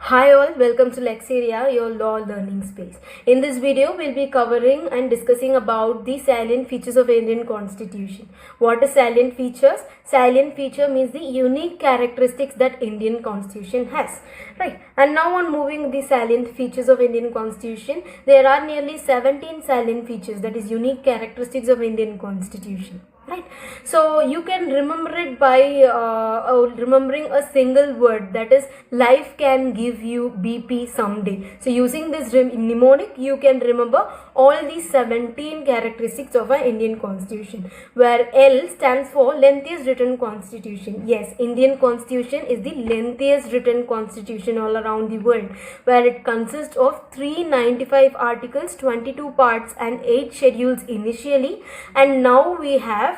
Hi all, welcome to Lexeria, your law learning space. In this video, we'll be covering and discussing about the salient features of Indian Constitution. What are salient features? Salient feature means the unique characteristics that Indian Constitution has. Right. And now on moving the salient features of Indian Constitution, there are nearly 17 salient features, that is unique characteristics of Indian Constitution. Right. So you can remember it by remembering a single word, that is life can give you BP someday. So using this mnemonic, you can remember all these 17 characteristics of our Indian Constitution, where L stands for lengthiest written constitution. Yes, Indian Constitution is the lengthiest written constitution all around the world, where it consists of 395 articles, 22 parts and 8 schedules initially, and now we have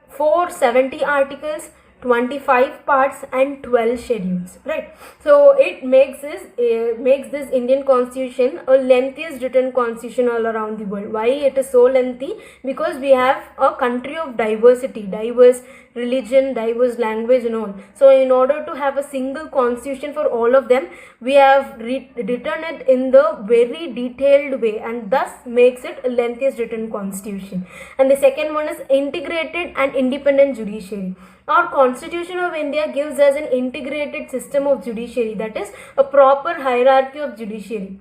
470 articles, 25 parts and 12 schedules, right? So it makes this Indian Constitution a lengthiest written constitution all around the world. Why it is so lengthy? Because we have a country of diversity, diverse religion, diverse language and all. So in order to have a single constitution for all of them, we have written it in the very detailed way, and thus makes it a lengthiest written constitution. And the second one is integrated and independent judiciary. Our Constitution of India gives us an integrated system of judiciary, that is a proper hierarchy of judiciary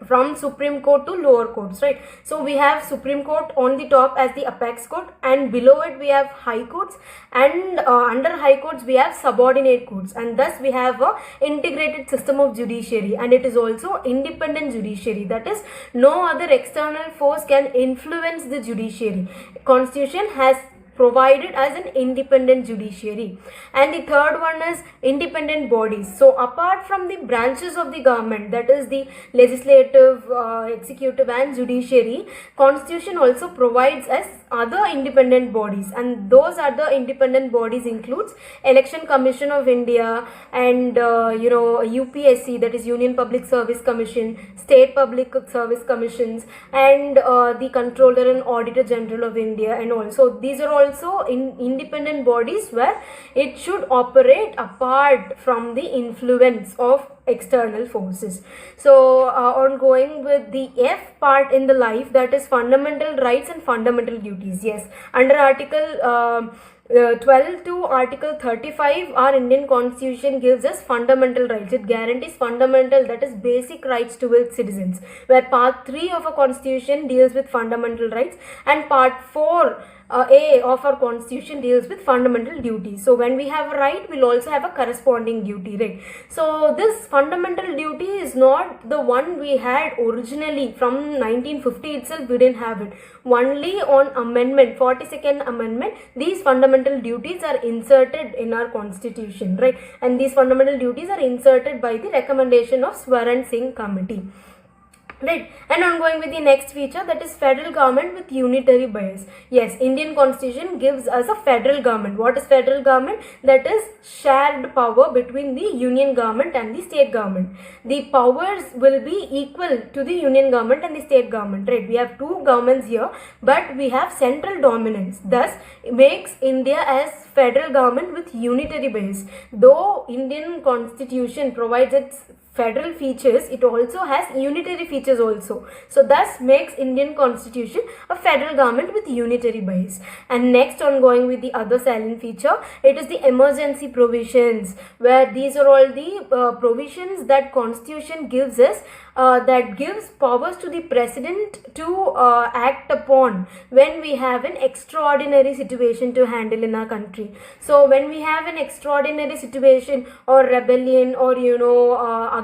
from Supreme Court to lower courts, right? So we have Supreme Court on the top as the apex court, and below it we have high courts, and under high courts we have subordinate courts, and thus we have a integrated system of judiciary, and it is also independent judiciary, that is no other external force can influence the judiciary. Constitution has provided as an independent judiciary. And the third one is independent bodies. So apart from the branches of the government, that is the legislative, executive and judiciary, Constitution also provides as other independent bodies, and those other independent bodies includes Election Commission of India, and UPSC, that is Union Public Service Commission, State Public Service Commissions, and the Controller and Auditor General of India, and also these are also independent bodies where it should operate apart from the influence of external forces. So on going with the F part in the life, that is fundamental rights and fundamental duties. Yes, under Article 12 to Article 35, our Indian Constitution gives us fundamental rights. It guarantees fundamental, that is basic rights to its citizens, where part 3 of a constitution deals with fundamental rights, and part 4 A of our constitution deals with fundamental duties. So when we have a right, we'll also have a corresponding duty, right? So this fundamental duty is not the one we had originally from 1950 itself. We didn't have it. Only on amendment, 42nd amendment, these fundamental duties are inserted in our constitution, right? And these fundamental duties are inserted by the recommendation of Swaran Singh committee. Right. And on going with the next feature, that is federal government with unitary bias. Yes, Indian Constitution gives us a federal government. What is federal government? That is shared power between the union government and the state government. The powers will be equal to the union government and the state government, right? We have two governments here, but we have central dominance. Thus, it makes India as federal government with unitary bias. Though Indian Constitution provides its federal features, it also has unitary features also. So thus makes Indian Constitution a federal government with unitary bias. And next, on going with the other salient feature, it is the emergency provisions, where these are all the provisions that Constitution gives us, that gives powers to the president to act upon when we have an extraordinary situation to handle in our country. So when we have an extraordinary situation or rebellion or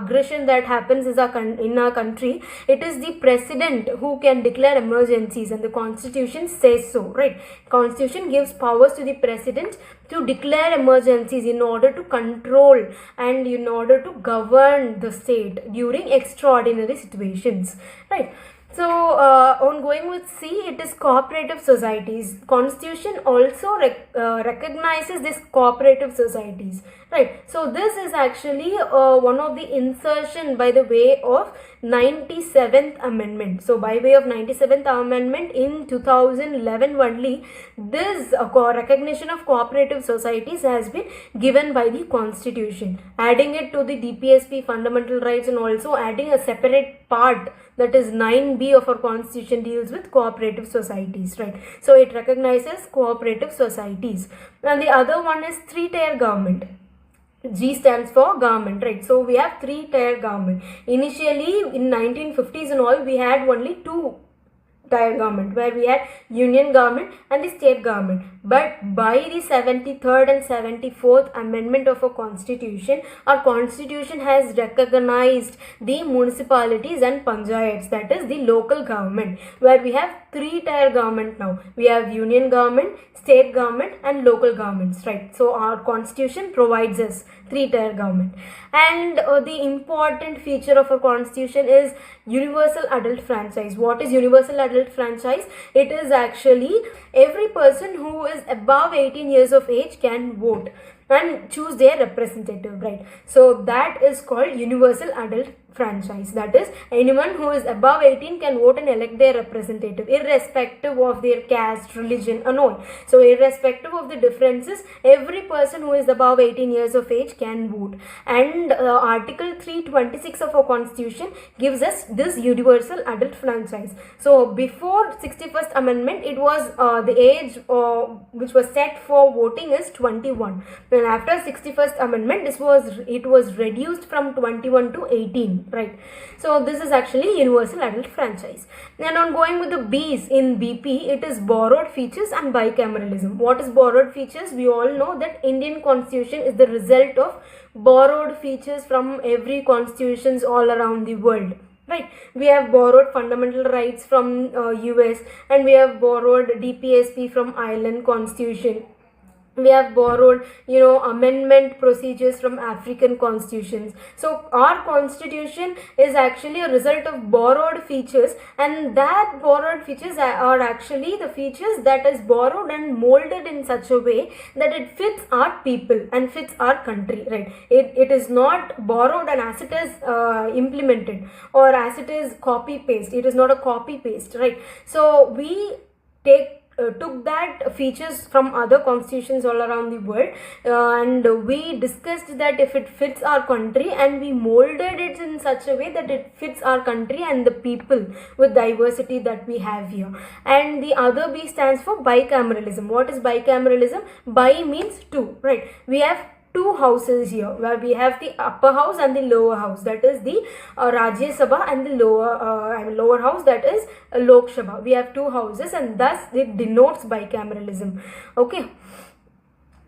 aggression that happens in our country, it is the president who can declare emergencies, and the Constitution says so, right? Constitution gives powers to the president to declare emergencies in order to control and in order to govern the state during extraordinary situations, right? So, on going with C, it is cooperative societies. Constitution also recognizes these cooperative societies, right? So, this is actually one of the insertion by the way of 97th Amendment. So, by way of 97th Amendment in 2011 only, this recognition of cooperative societies has been given by the Constitution, adding it to the DPSP fundamental rights and also adding a separate part, that is 9B of our Constitution, deals with cooperative societies, right? So it recognizes cooperative societies. And the other one is three-tier government. G stands for government, right? So we have three-tier government. Initially in 1950s and all, we had only two-tier government, where we had union government and the state government. But by the 73rd and 74th Amendment of our Constitution, our Constitution has recognized the municipalities and panchayats, that is the local government, where we have three-tier government now. We have union government, state government and local governments, right? So our Constitution provides us three-tier government. And the important feature of our Constitution is universal adult franchise. What is universal adult franchise? It is actually every person who is above 18 years of age can vote and choose their representative, right? So that is called universal adult franchise. That is, anyone who is above 18 can vote and elect their representative, irrespective of their caste, religion and all. So irrespective of the differences, every person who is above 18 years of age can vote. And Article 326 of our Constitution gives us this universal adult franchise. So before 61st Amendment, it was the age which was set for voting is 21. And after 61st Amendment, it was reduced from 21 to 18. Right. So this is actually universal adult franchise. And on going with the B's in BP, it is borrowed features and bicameralism. What is borrowed features? We all know that Indian Constitution is the result of borrowed features from every constitutions all around the world. Right, we have borrowed fundamental rights from US, and we have borrowed DPSP from Ireland Constitution. We have borrowed, amendment procedures from African constitutions. So our Constitution is actually a result of borrowed features, and that borrowed features are actually the features that is borrowed and molded in such a way that it fits our people and fits our country, right? It is not borrowed and as it is implemented, or as it is copy paste. It is not a copy paste, right? So we took that features from other constitutions all around the world, and we discussed that if it fits our country, and we molded it in such a way that it fits our country and the people with diversity that we have here. And the other B stands for bicameralism. What is bicameralism? Bi means two, right? We have two houses here, where we have the upper house and the lower house, that is the Rajya Sabha, and the lower house, that is Lok Sabha. We have two houses, and thus it denotes bicameralism. Okay,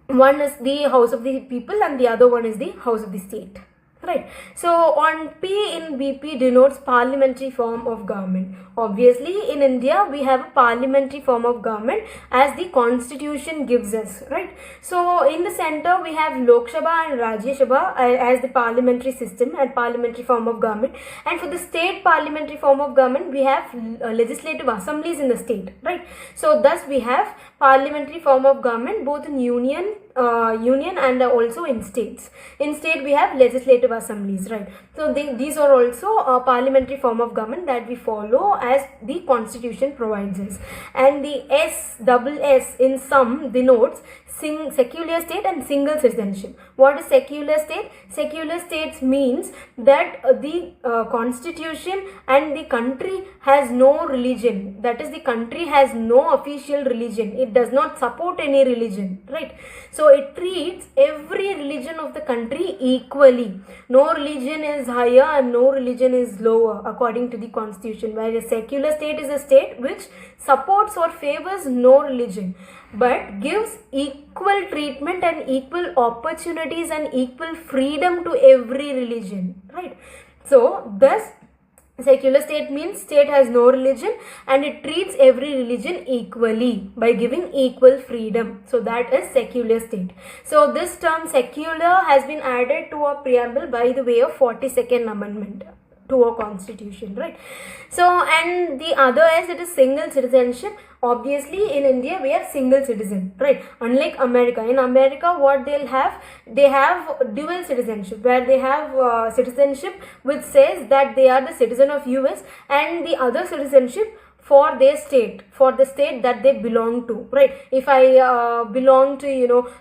one is the house of the people and the other one is the house of the state. Right. So on P in BP denotes parliamentary form of government. Obviously in India we have a parliamentary form of government as the Constitution gives us, right? So in the center we have Lok Sabha and Rajya Sabha as the parliamentary system and parliamentary form of government. And for the state parliamentary form of government, we have legislative assemblies in the state, right? So thus we have parliamentary form of government both in union and also in states. In state we have legislative assemblies, right? So these are also a parliamentary form of government that we follow as the Constitution provides us. And the S in sum denotes secular state and single citizenship. What is secular state? Secular states means that the Constitution and the country has no religion. That is, the country has no official religion. It does not support any religion, right? So it treats every religion of the country equally. No religion is higher and no religion is lower according to the Constitution. While a secular state is a state which supports or favors no religion, but gives equal treatment and equal opportunities and equal freedom to every religion, right? So thus secular state means state has no religion and it treats every religion equally by giving equal freedom. So that is secular state. So this term secular has been added to a preamble by the way of 42nd Amendment to a constitution, right? So, and the other is it is single citizenship. Obviously in India we have single citizen, right? Unlike America. In America what they have dual citizenship, where they have citizenship which says that they are the citizen of US, and the other citizenship for their state, for the state that they belong to, right? If I belong to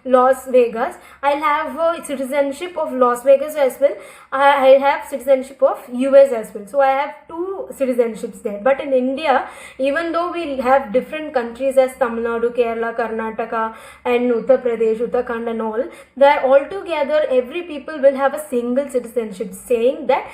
Las Vegas, I'll have citizenship of Las Vegas as well. I have citizenship of US as well. So I have two citizenships there. But in India, even though we have different countries as Tamil Nadu, Kerala, Karnataka and Uttar Pradesh, Uttarakhand and all, that all together every people will have a single citizenship saying that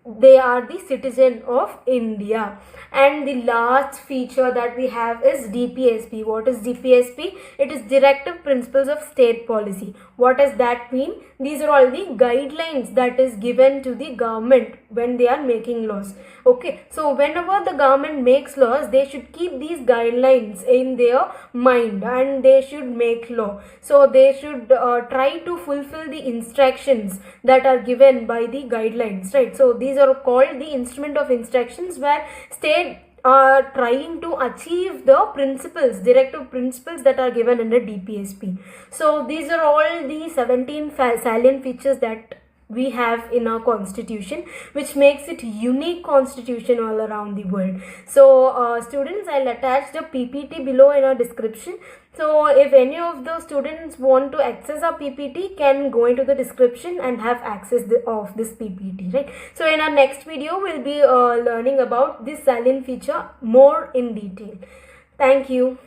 they are the citizen of India. And the last feature that we have is DPSP. What is DPSP? It is Directive Principles of State Policy. What does that mean? These are all the guidelines that is given to the government when they are making laws. Okay, so whenever the government makes laws, they should keep these guidelines in their mind and they should make law. So they should try to fulfill the instructions that are given by the guidelines, right? So these are called the instrument of instructions, where state are trying to achieve the principles, directive principles that are given under DPSP. So these are all the 17 salient features that we have in our constitution, which makes it unique constitution all around the world. So students, I'll attach the PPT below in our description. So if any of the students want to access our PPT, can go into the description and have access of this PPT, right? So in our next video, we'll be learning about this salient feature more in detail. Thank you.